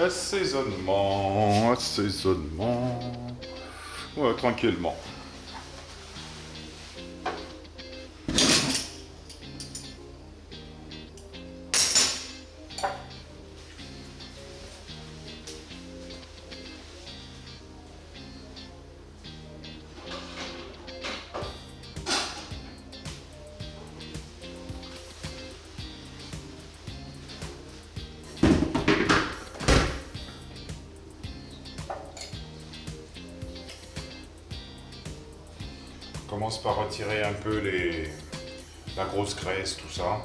Assaisonnement, assaisonnement. Ouais, tranquillement. On commence par retirer un peu la grosse graisse, tout ça.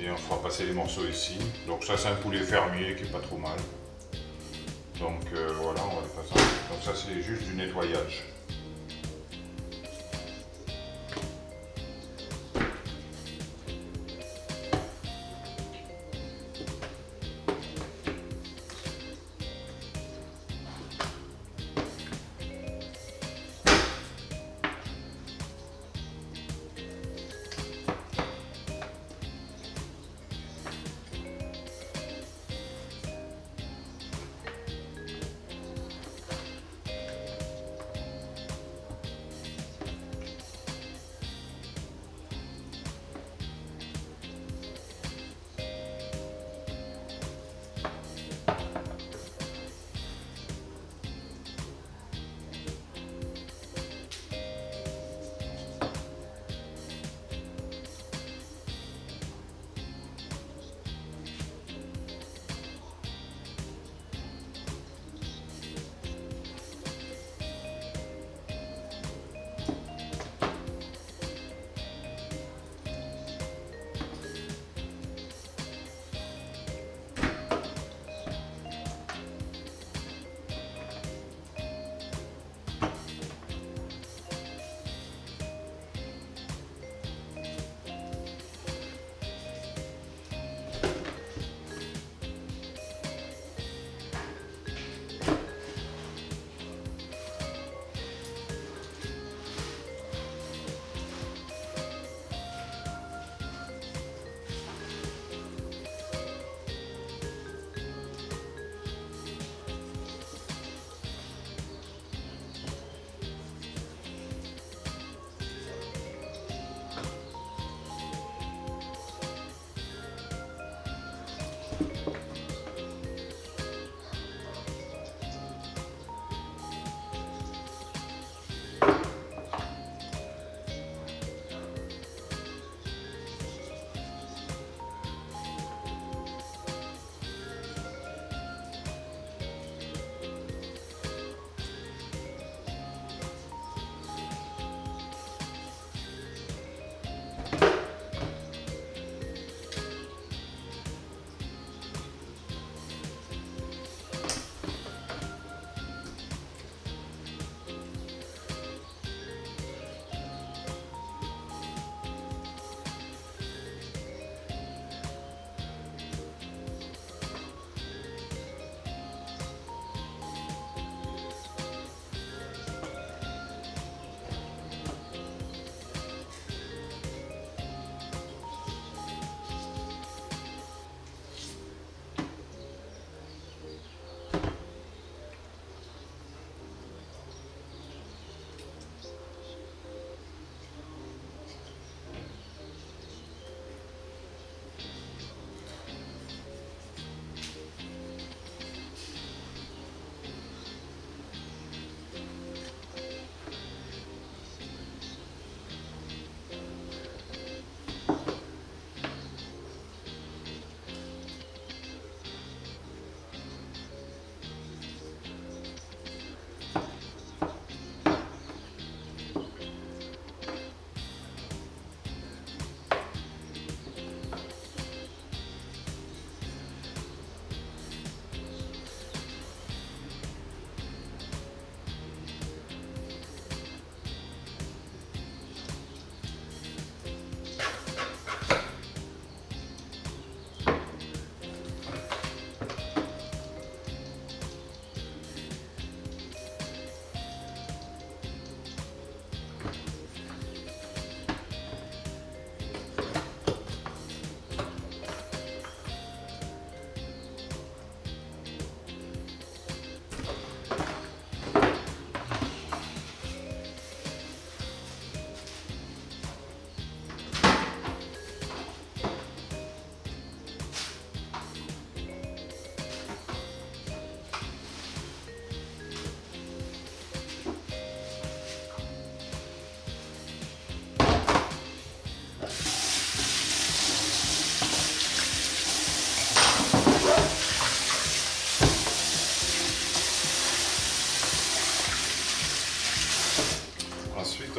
Et on fera passer les morceaux ici. Donc ça c'est un poulet fermier qui est pas trop mal. Donc voilà, on va le passer. Donc ça c'est juste du nettoyage.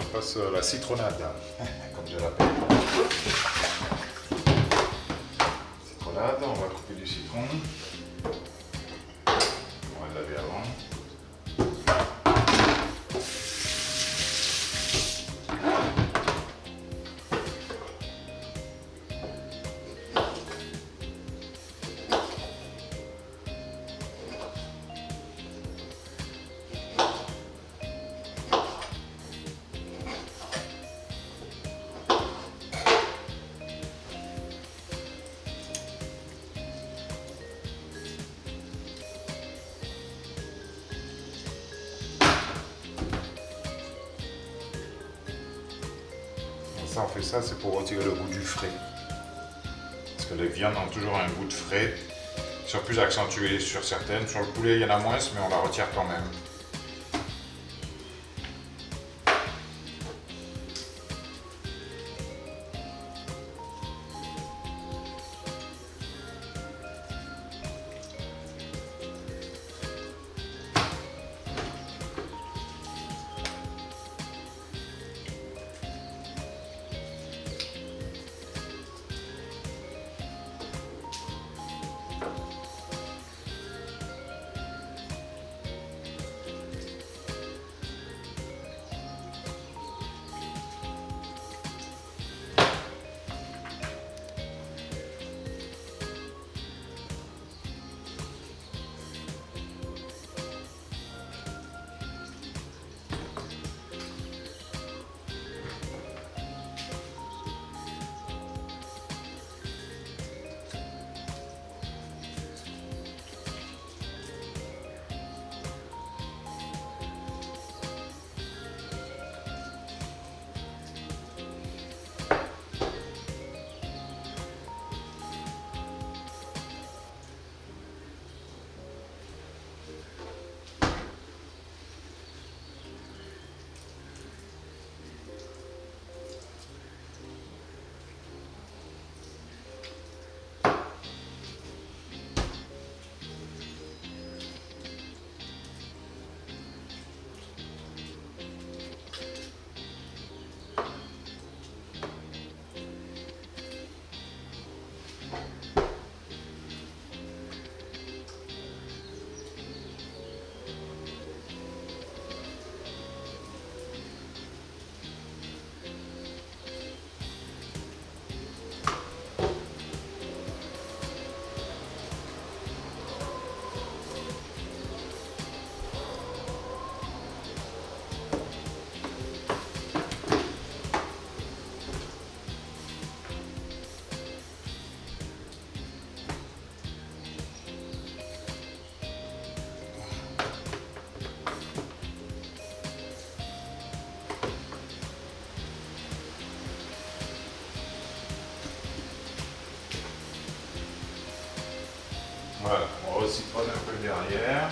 on passe la citronnade, comme je l'appelle. Citronnade, on va couper du citron. On va le laver avant. Ça, on fait ça, c'est pour retirer le goût du frais. Parce que les viandes ont toujours un goût de frais. Ils sont plus accentués sur certaines. Sur le poulet, il y en a moins, mais on la retire quand même. Voilà, on recitronne un peu derrière.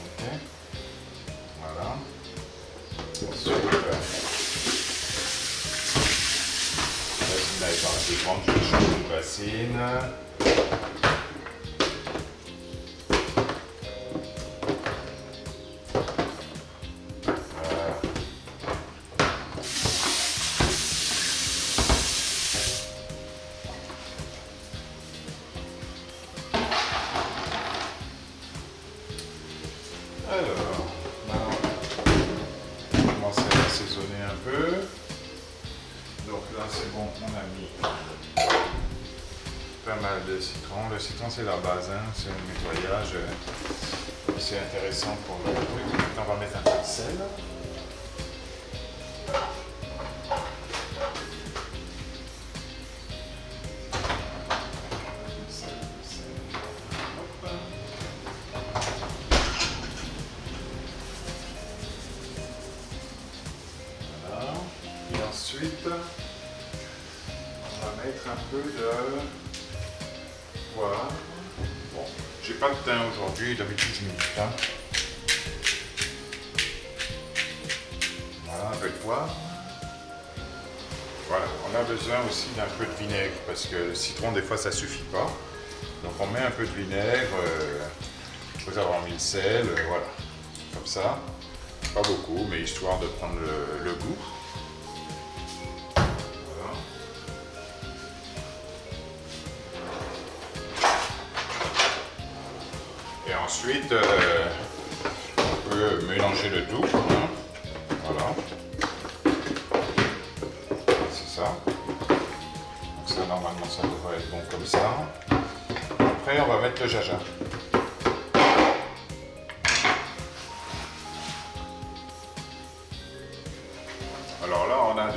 Ok. Voilà. Ensuite, bassine avec un peu grande, je change de bassine. Alors, on va commencer à assaisonner un peu. Donc là, c'est bon, on a mis pas mal de citron. Le citron, c'est la base, hein. C'est un nettoyage. C'est intéressant pour le truc. Maintenant, on va mettre un peu de sel. Ensuite, on va mettre un peu de poivre. Bon, j'ai pas de thym aujourd'hui, d'habitude je mets du thym. Voilà, un peu de poivre. Voilà, on a besoin aussi d'un peu de vinaigre parce que le citron des fois ça suffit pas. Donc on met un peu de vinaigre Après avoir mis le sel, voilà. Comme ça. Pas beaucoup, mais histoire de prendre le goût. Voilà. Et ensuite, on peut mélanger le tout. Hein. Voilà. C'est ça. Donc ça, normalement, ça devrait être bon comme ça. Après, on va mettre le jaja. Alors là, on a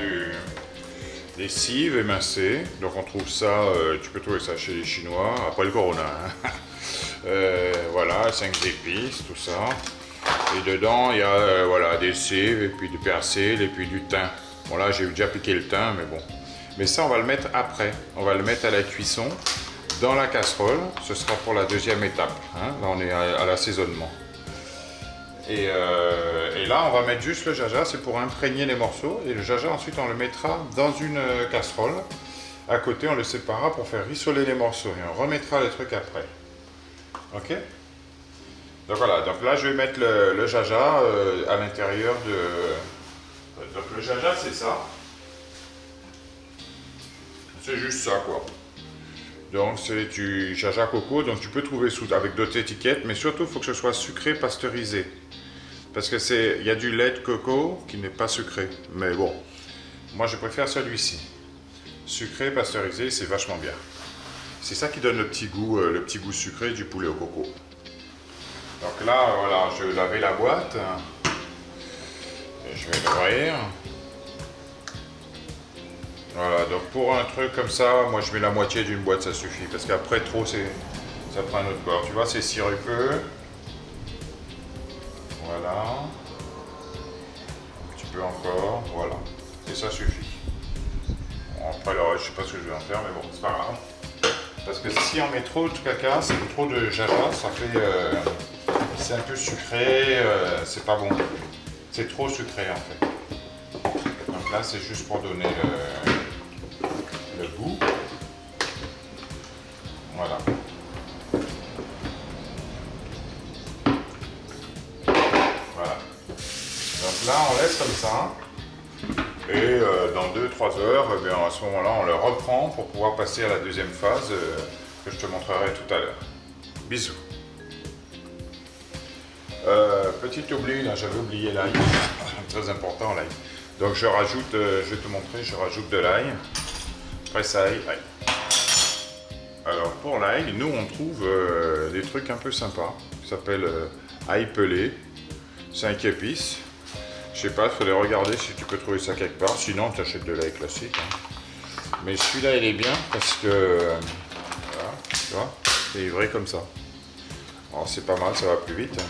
des cives émincées. Donc on trouve ça, tu peux trouver ça chez les Chinois, après le Corona. Hein. Voilà, 5 épices, tout ça. Et dedans, il y a voilà, des cives, et puis du persil, et puis du thym. Bon là, j'ai déjà piqué le thym, mais bon. Mais ça, on va le mettre après. On va le mettre à la cuisson, dans la casserole. Ce sera pour la deuxième étape. Hein. Là, on est à l'assaisonnement. Et là, on va mettre juste le jaja, c'est pour imprégner les morceaux. Et le jaja, ensuite, on le mettra dans une casserole. À côté, on le séparera pour faire rissoler les morceaux. Et on remettra le truc après. Ok? Donc voilà, donc là, je vais mettre le jaja à l'intérieur de... Donc le jaja, c'est ça. C'est juste ça, quoi. Donc c'est du jaja coco, donc tu peux trouver avec d'autres étiquettes, mais surtout, il faut que ce soit sucré pasteurisé. Parce que il y a du lait de coco qui n'est pas sucré. Mais bon, moi je préfère celui-ci. Sucré, pasteurisé, c'est vachement bien. C'est ça qui donne le petit goût sucré du poulet au coco. Donc là, voilà, je vais laver la boîte. Et je vais l'ouvrir. Voilà, donc pour un truc comme ça, moi je mets la moitié d'une boîte, ça suffit. Parce qu'après trop, ça prend un autre corps. Tu vois, c'est sirupeux. Voilà. Un petit peu encore, voilà. Et ça suffit. Bon, après le reste, je sais pas ce que je vais en faire, mais bon, c'est pas grave. Parce que si on met trop de caca, trop de jaja, ça fait... c'est un peu sucré, c'est pas bon. C'est trop sucré en fait. Donc là, c'est juste pour donner le goût. Voilà. Donc là, on laisse comme ça. Et dans 2-3 heures, eh bien, à ce moment-là, on le reprend pour pouvoir passer à la deuxième phase que je te montrerai tout à l'heure. Bisous. Petit oubli, là, j'avais oublié l'ail. Très important, l'ail. Donc je rajoute, je vais te montrer, je rajoute de l'ail. Pressail, ail. Alors pour l'ail, nous on trouve des trucs un peu sympas. Ça s'appelle ail pelé, 5 épices. Je sais pas, il faudrait regarder si tu peux trouver ça quelque part. Sinon, tu achètes de l'ail classique. Hein. Mais celui-là, il est bien parce que, voilà, tu vois, c'est livré comme ça. Alors c'est pas mal, ça va plus vite. Hein.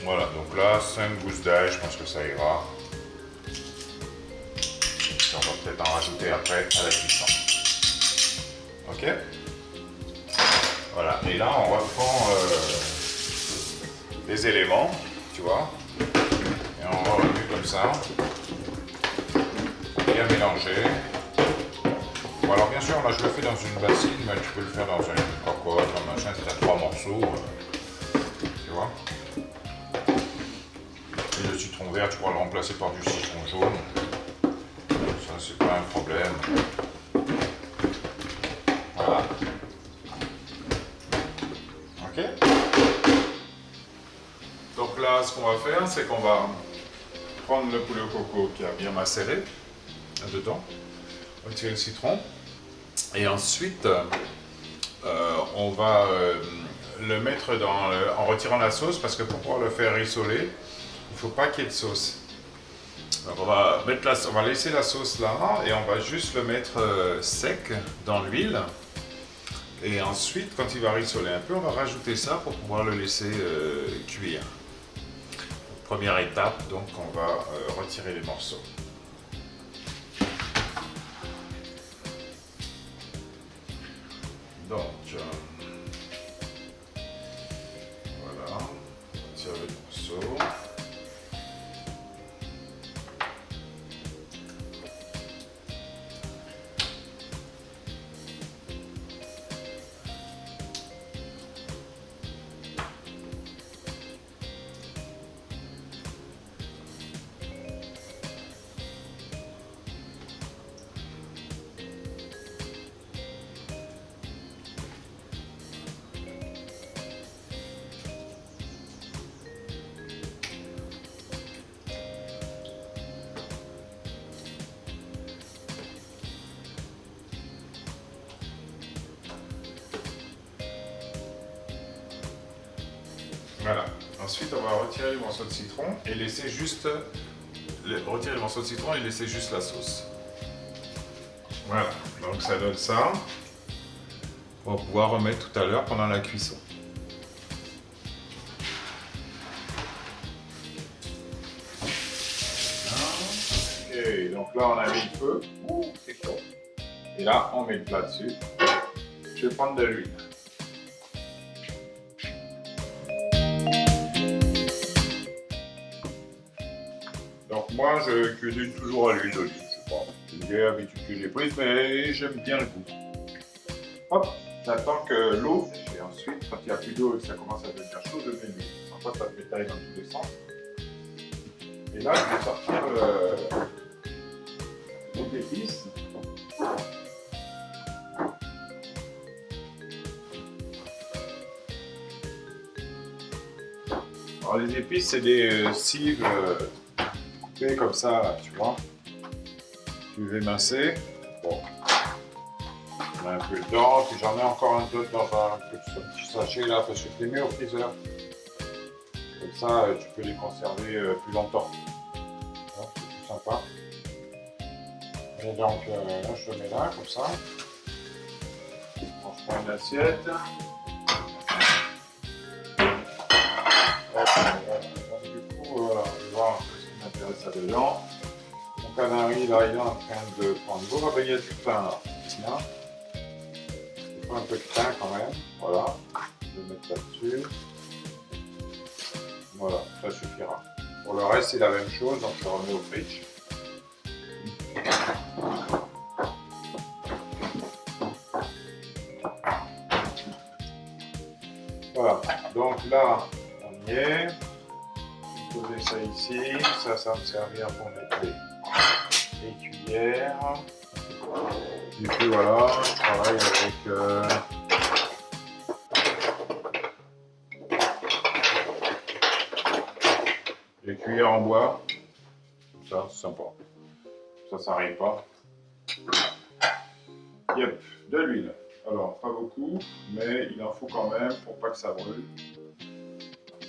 Voilà, donc là, 5 gousses d'ail, je pense que ça ira. On va peut-être en rajouter après à la cuisson. Ok? Voilà, et là, on reprend les éléments, tu vois. Et on va remuer comme ça. Bien mélanger. Bon, alors bien sûr, là, je le fais dans une bassine, mais tu peux le faire dans une cocotte, un machin, si tu as 3 morceaux. Tu vois? Et le citron vert, tu pourras le remplacer par du citron jaune. Ça, c'est pas un problème. Voilà. Ok? Donc là, ce qu'on va faire, c'est qu'on va prendre le poulet au coco qui a bien macéré dedans. On va tirer le citron. Et ensuite, on va le mettre en retirant la sauce parce que pour pouvoir le faire rissoler, il ne faut pas qu'il y ait de sauce. Donc on va laisser la sauce là et on va juste le mettre sec dans l'huile. Et ensuite, quand il va rissoler un peu, on va rajouter ça pour pouvoir le laisser cuire. première étape, donc on va retirer les morceaux. Donc, voilà, on retire les morceaux. Voilà. Ensuite, on va retirer les morceaux de citron et laisser juste retirer les morceaux de citron et laisser juste la sauce. Voilà. Donc ça donne ça. On va pouvoir remettre tout à l'heure pendant la cuisson. Et donc là, on a mis le feu. C'est chaud. Et là, on met le plat dessus. Je vais prendre de l'huile. Donc moi, je cuisine toujours à l'huile d'olive. Je sais pas, c'est une vieille habitude que j'ai prise, mais j'aime bien le goût. Hop, j'attends que l'eau sèche. Et ensuite, quand il n'y a plus d'eau et que ça commence à devenir chaud, je mets l'huile. Sans quoi ça pétaille dans tous les sens. Et là, je vais sortir les épices. Alors les épices, c'est des cives coupées comme ça, tu vois. Tu veux émincer. Bon. On a un peu dedans, puis j'en ai encore un autre dans un petit sachet là, parce que je les mets au freezer. Comme ça, tu peux les conserver plus longtemps. C'est plus sympa. Et donc là, je le mets là, comme ça. On se prend une assiette. Donc, du coup, voilà, on va voir ce qui m'intéresse là-dedans. Mon canari, là, il est en train de prendre l'eau. Ah ben, il y a du pain là. Tiens. Il faut un peu de pain quand même. Voilà. Je vais mettre là-dessus. Voilà, ça suffira. Pour le reste, c'est la même chose, donc je le remets au fridge. Voilà, donc là, on y est. Je vais poser ça ici. Ça va me servir pour mettre les cuillères. Et puis voilà, je travaille avec les cuillères en bois. Ça, c'est sympa. Ça s'arrive pas. Yep, de l'huile. Alors, pas beaucoup, mais il en faut quand même pour pas que ça brûle.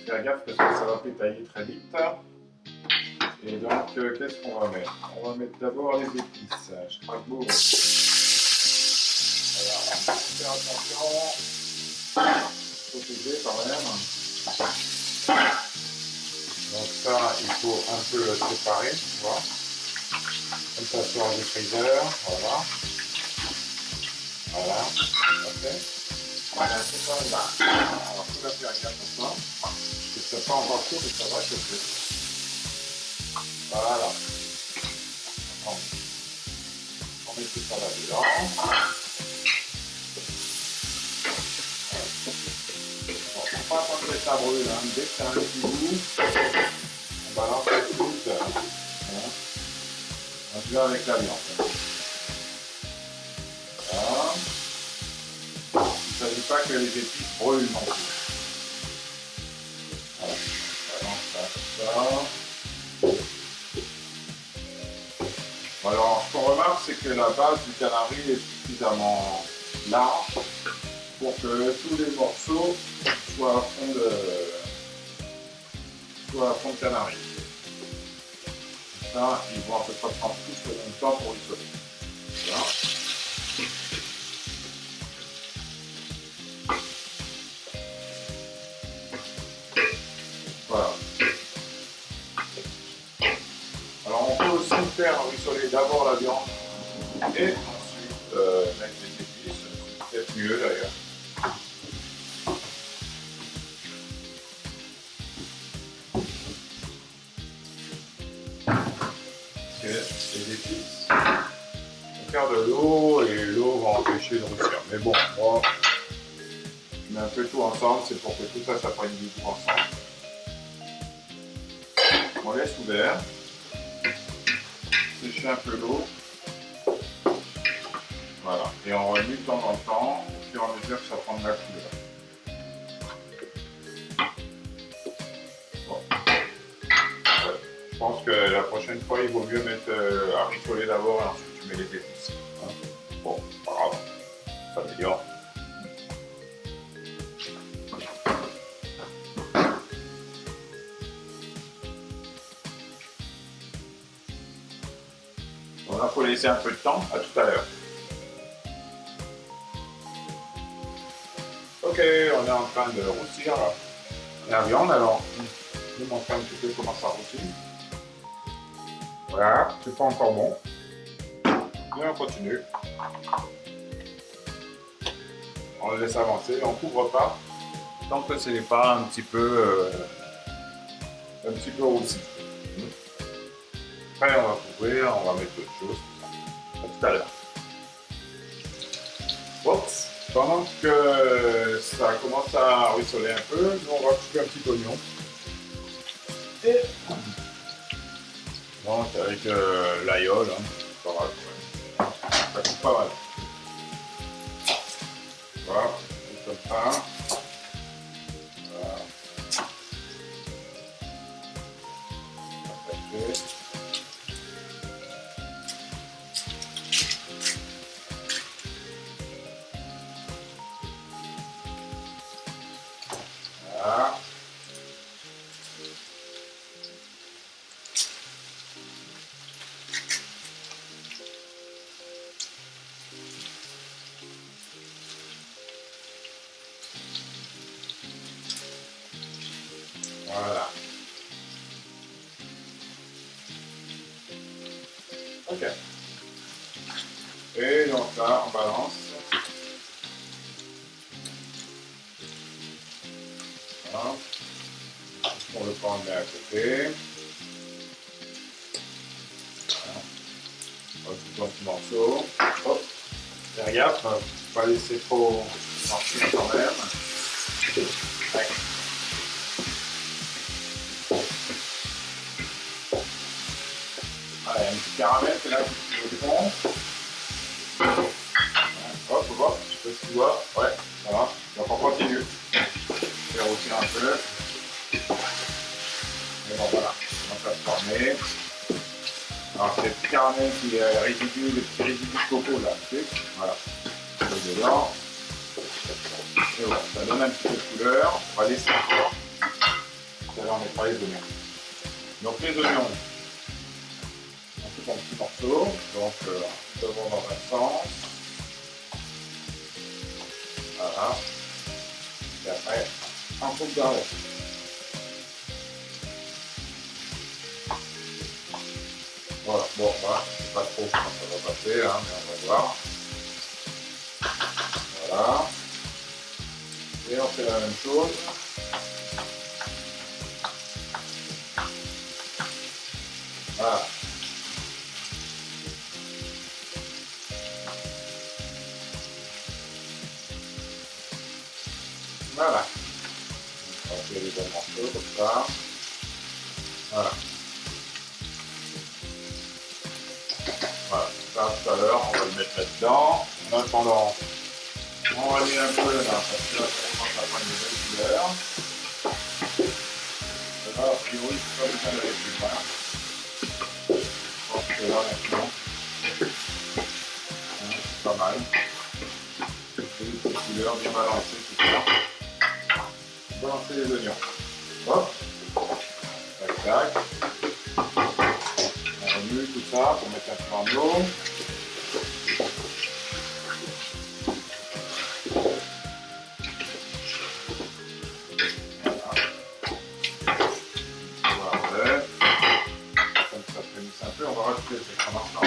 Faire gaffe parce que ça va pétailler très vite. Et donc, qu'est-ce qu'on va mettre? On va mettre d'abord les épices. Je crois que bon. Voilà, on va faire attention. Protéger quand même. Donc ça, il faut un peu le séparer, tu vois. Comme ça sort du freezer, voilà. Voilà, ok. Voilà, c'est ça là. Alors, tout la faire gaffe comme ça. Parce que ça pas encore chaud, mais ça va chauffer. Voilà. On met tout ça là-dedans. Bon, faut pas attendre que ça brûle, hein. Dès que ça a un petit goût, on balance le tout. On se met avec la viande. Voilà. Il ne s'agit pas que les épices brûlent non plus. Voilà. Balance ça comme ça. Alors, ce qu'on remarque, c'est que la base du canari est suffisamment large pour que tous les morceaux soient à fond de canari. Ça, ils vont à peu près prendre tous le même temps pour isoler. Voilà. Voilà. la viande et ensuite mettre les épices, c'est peut-être mieux d'ailleurs. Les épices vont faire de l'eau et l'eau va empêcher de roussir. Mais bon, moi, je mets un peu tout ensemble, c'est pour que tout ça, ça prenne du goût ensemble. On laisse ouvert, sécher un peu l'eau. Voilà, et on remue de temps en temps, au fur et à mesure que ça prend de la couleur. Bon. Je pense que la prochaine fois, il vaut mieux mettre à rissoler d'abord et ensuite tu mets les épices. Hein. Bon, pas grave, ça améliore. Bon, là, il faut laisser un peu de temps. À tout à l'heure. Ok, on est en train de roussir la viande. Alors, je vais montrer un petit peu comment ça roussit. Voilà, c'est pas encore bon. Et on continue. On le laisse avancer, on couvre pas tant que ce n'est pas un petit peu roussi. Après, on va couvrir, on va mettre d'autres choses. À tout à l'heure. Oups. Pendant que ça commence à ruisseler un peu, nous on va couper un petit oignon. Et donc avec l'aïeul, hein, pas mal, ouais. Ça coupe pas mal. Voilà, comme ça. Voilà. Parfait. Voilà. Voilà. Ok. Et donc là, on balance. Voilà. On le prend, on le met à côté. Voilà. On va couper un petit morceau. Hop. Faire gaffe, pas laisser trop marcher quand même. Ouais. Allez, un petit caramel, c'est là que je fond. Hop, hop, je sais pas si tu vois. Ouais, ça va. Donc on continue. Faire aussi un peu. Et bon voilà, on va se former. Alors c'est le petit caramel qui est résidu, le petit résidu de coco là, tu sais. Voilà. On met dedans. Et voilà, ça donne un petit peu de couleur. On va laisser encore. Tout à l'heure on mettra les oignons. Donc les oignons. On coupe en petits morceaux. Donc d'abord dans un sens. Voilà. Et après, un coupe dans l'autre. Voilà, bon, voilà, je ne sais pas trop comment ça va passer, hein, mais on va voir. Voilà. Et on fait la même chose. Voilà. Voilà. On va faire les bons morceaux comme ça. Voilà. Voilà. Ça, tout à l'heure, on va le mettre là-dedans. En attendant, on va aller un peu là, parce que là, ça commence à prendre une belle couleur. Là, a priori, c'est pas besoin d'aller plus loin. Je pense que là, maintenant, c'est pas mal. C'est une petite couleur bien balancée, tout ça. Balancer les oignons. Hop. Tac, tac. On remue tout ça pour mettre un peu en eau. Voilà. Comme ça prémisse un peu, on va rajouter le pétrin maintenant.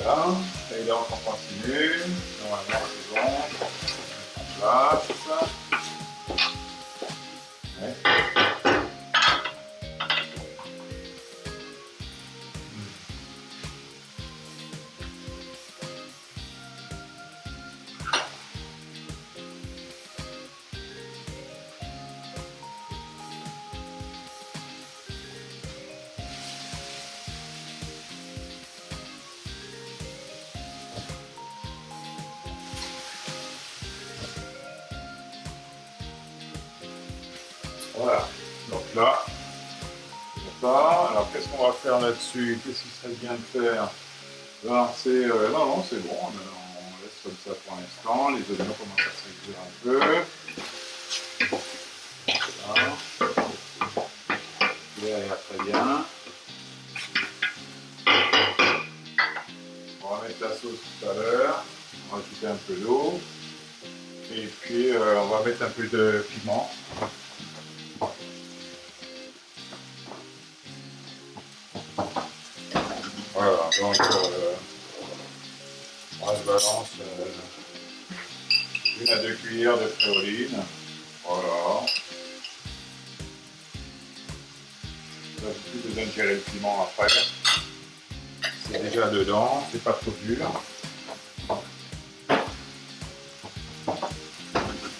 Voilà. Et donc on continue. Normalement c'est bon. On place. Ouais. Voilà. Donc là, c'est ça. Alors qu'est-ce qu'on va faire là-dessus? Qu'est-ce qui serait bien de faire? Alors c'est non, non, c'est bon. On laisse comme ça pour l'instant. Les oignons commencent à se réduire un peu. Voilà. Derrière, très bien. On va mettre la sauce tout à l'heure. On va ajouter un peu d'eau. Et puis on va mettre un peu de piment. Voilà, donc on se balance 1 à 2 cuillères de fréoline. Voilà. On n'a plus besoin de gérer le piment après. C'est déjà dedans, c'est pas trop dur.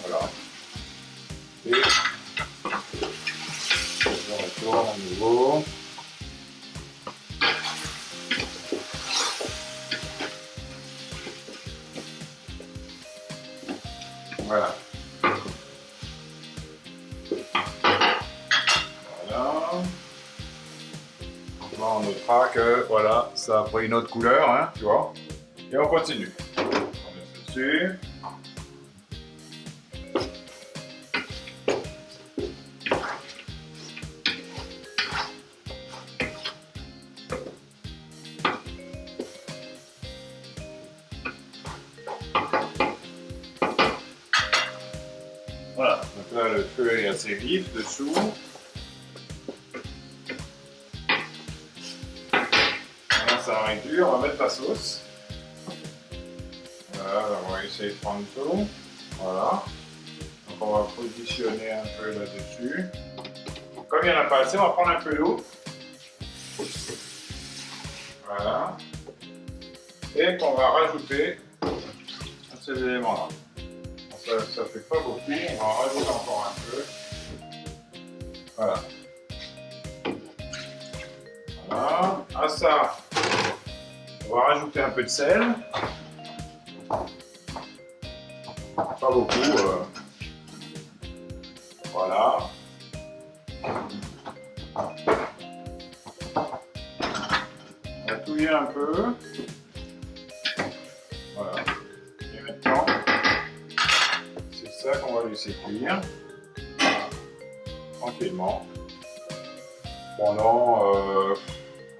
Voilà. Et je retourne à nouveau. Voilà. Voilà. Là, on notera que voilà, ça a pris une autre couleur, hein, tu vois. Et on continue. On met dessus. Voilà, donc là le feu est assez vif dessous. Là ça réduit, on va mettre la sauce. Voilà, on va essayer de prendre tout. Voilà. Donc on va positionner un peu là-dessus. Comme il n'y en a pas assez, on va prendre un peu d'eau. Voilà. Et qu'on va rajouter à ces éléments-là. Ça fait pas beaucoup, on va en rajouter encore un peu. Voilà. Voilà. À ça, on va rajouter un peu de sel. Pas beaucoup. Voilà. On va touiller un peu. Voilà. Et maintenant, c'est ça qu'on va laisser cuire. Tranquillement. Pendant un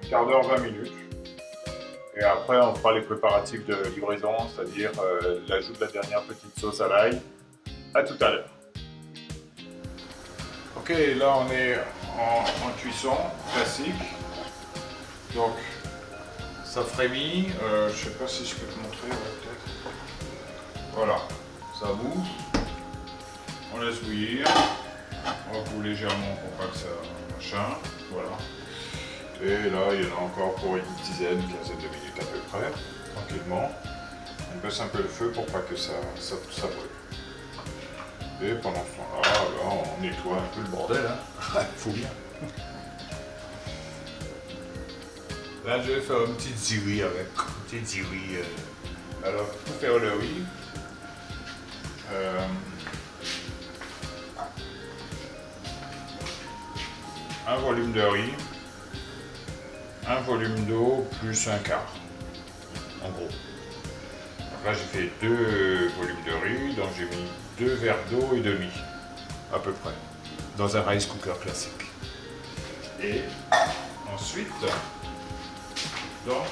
quart d'heure, 20 minutes. Et après, on fera les préparatifs de livraison, c'est-à-dire l'ajout de la dernière petite sauce à l'ail. À tout à l'heure. Ok, là on est en cuisson classique. Donc, ça frémit. Je sais pas si je peux te montrer, ouais, peut-être. Voilà, ça bout. On laisse bouillir. On va couper légèrement pour pas que ça machin. Voilà. Et là, il y en a encore pour une dizaine, quinzaine de minutes à peu près, tranquillement. On baisse un peu le feu pour pas que ça brûle. Et pendant ce temps-là, on nettoie un peu le bordel. Hein. Faut bien. Là, je vais faire une petite ziri avec. Une petite ziri. Alors, pour faire le riz, un volume de riz, un volume d'eau plus un quart, en gros. Donc là, j'ai fait 2 volumes de riz, donc j'ai mis 2 verres d'eau et demi, à peu près, dans un rice cooker classique. Et ensuite, donc,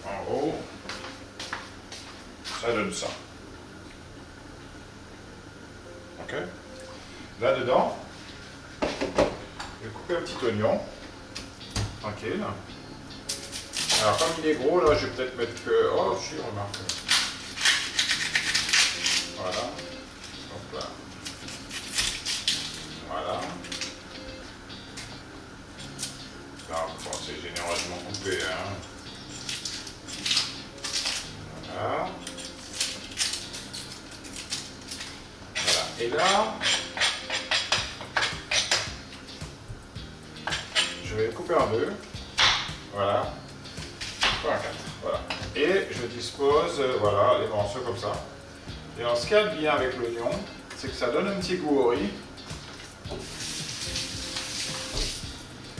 en haut, ça donne ça. Ok? Là-dedans, je vais couper un petit oignon, tranquille. Alors comme il est gros, là, je vais peut-être mettre que... Oh, si, remarque. Voilà. Hop là. Voilà. Là, bon, c'est généreusement coupé, hein. Voilà. Voilà. Et là, je vais le couper en deux. Voilà. Couper en quatre. Voilà. Et je dispose, voilà, les morceaux comme ça. Et alors, ce qu'il y a de bien avec l'oignon, c'est que ça donne un petit goût au riz.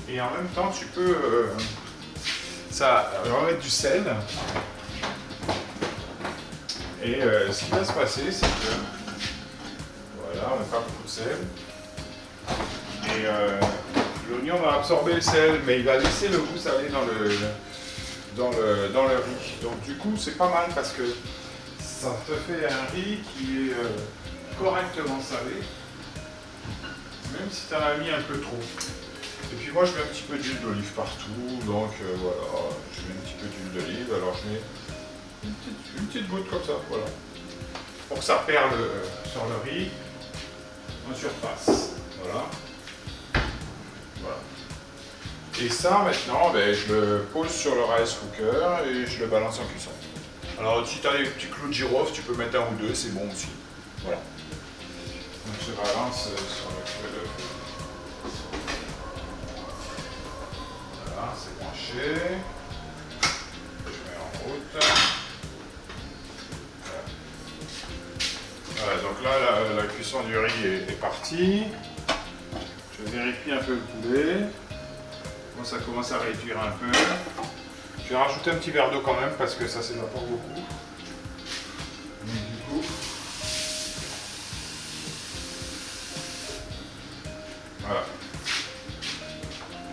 Et en même temps, tu peux remettre du sel. Et ce qui va se passer, c'est que voilà, on n'a pas beaucoup de sel. Et l'oignon va absorber le sel, mais il va laisser le goût salé dans le riz. Donc du coup, c'est pas mal parce que ça te fait un riz qui est correctement salé, même si tu en as mis un peu trop. Et puis moi, je mets un petit peu d'huile d'olive partout, donc voilà, je mets un petit peu d'huile d'olive. Alors je mets une petite goutte comme ça, voilà, pour que ça perle sur le riz en surface. Voilà. Voilà. Et ça, maintenant, ben, je le pose sur le rice cooker et je le balance en cuisson. Alors, si tu as des petits clous de girofle, tu peux mettre un ou deux, c'est bon aussi. Voilà. Donc, je balance sur le feu. Voilà, c'est branché. Je mets en route. Voilà, donc là, la cuisson du riz est partie. Je vérifie un peu le poulet. Bon, ça commence à réduire un peu. Je vais rajouter un petit verre d'eau quand même parce que ça s'évapore beaucoup. Donc, du coup, voilà.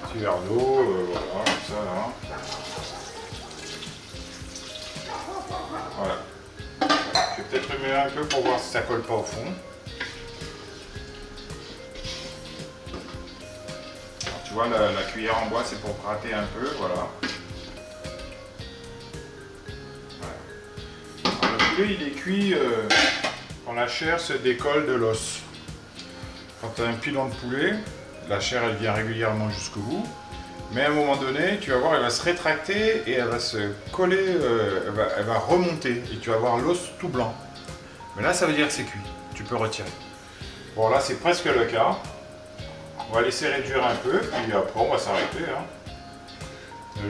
Petit verre d'eau, voilà, comme ça là. Voilà. Je vais peut-être remuer un peu pour voir si ça colle pas au fond. Alors, tu vois, la cuillère en bois, c'est pour gratter un peu, voilà. Alors, le poulet, il est cuit quand la chair se décolle de l'os. Quand tu as un pilon de poulet, la chair, elle vient régulièrement jusqu'au bout. Mais à un moment donné, tu vas voir, elle va se rétracter et elle va se coller, elle va remonter et tu vas voir l'os tout blanc. Mais là, ça veut dire que c'est cuit. Tu peux retirer. Bon, là, c'est presque le cas. On va laisser réduire un peu, puis après, on va s'arrêter. Hein.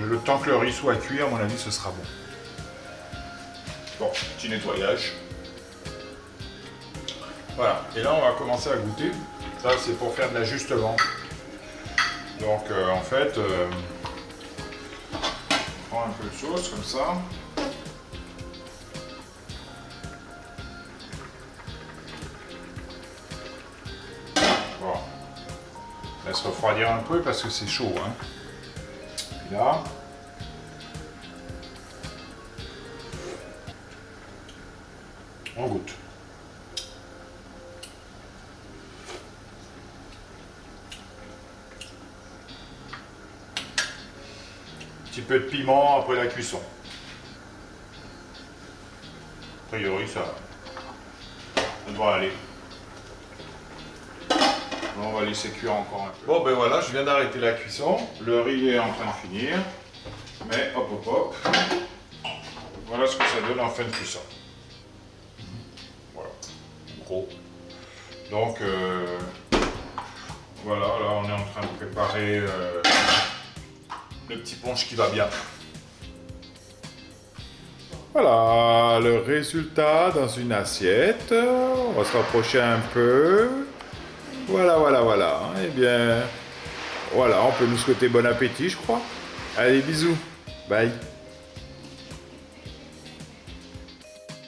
Le temps que le riz soit cuit, à mon avis, ce sera bon. Bon, petit nettoyage. Voilà. Et là, on va commencer à goûter. Ça, c'est pour faire de l'ajustement. Donc en fait, on prend un peu de sauce comme ça. Bon. Laisse refroidir un peu parce que c'est chaud. Hein. Puis là. On goûte. Un petit peu de piment après la cuisson. A priori, ça doit aller. On va laisser cuire encore un peu. Bon, ben voilà, je viens d'arrêter la cuisson. Le riz est en train de finir. Mais hop, hop, hop. Voilà ce que ça donne en fin de cuisson. Voilà, gros. Donc, voilà, là, on est en train de préparer le petit punch qui va bien. Voilà, le résultat dans une assiette. On va se rapprocher un peu. Voilà, voilà, voilà. Eh bien, voilà, on peut nous souhaiter bon appétit, je crois. Allez, bisous. Bye.